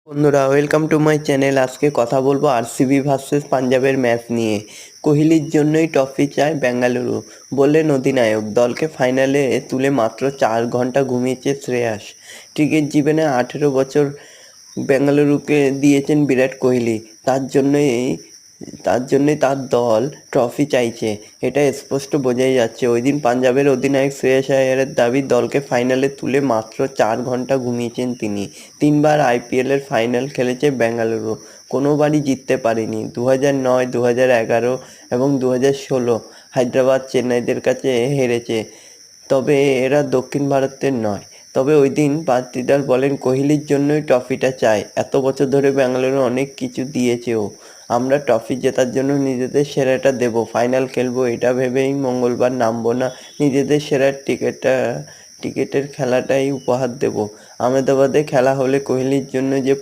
বন্ধুরা, welcome to my channel. আজকে কথা বলবো আরসিবি ভার্সেস পাঞ্জাবের ম্যাচ নিয়ে। কোহলির জন্যই ট্রফি চায় বেঙ্গালুরু, বললেন অধিনায়ক। দলকে ফাইনালে তুলে মাত্র 4 ঘন্টা ঘুমিয়েছে শ্রেয়াস। ক্রিকেট জীবনে 18 বছর বেঙ্গালুরুকে দিয়েছেন বিরাট কোহলি। তার জন্যই তার দল ট্রফি চাইছে, এটা স্পষ্ট বোঝাই যাচ্ছে। ওইদিন পাঞ্জাবের অধিনায়ক শ্রেয়াস আয়ারের দাবি, দলকে ফাইনালে তুলে মাত্র 4 ঘন্টা ঘুমিয়েছেন তিনি। 3বার আইপিএলের ফাইনাল খেলেছে বেঙ্গালুরু, কোনোবারই জিততে পারেনি। 2009, 2011 এবং 2016 হায়দ্রাবাদ চেন্নাইদের কাছে হেরেছে, তবে এরা দক্ষিণ ভারতের নয়। তবে ওই দিন পাত্রিদার বলেন, কোহলির জন্যই ট্রফিটা চাই। এত বছর ধরে বেঙ্গালুরু অনেক কিছু দিয়েছে ও। আমরা ট্রফি জেতার জন্য নিজেদের সেরাটা দেব, ফাইনাল খেলবো এটা ভেবেই মঙ্গলবার নামবো না। নিজেদের সেরা টিকেটের খেলাটাই উপহার দেব। আহমেদাবাদে খেলা হলে কোহলির জন্য যে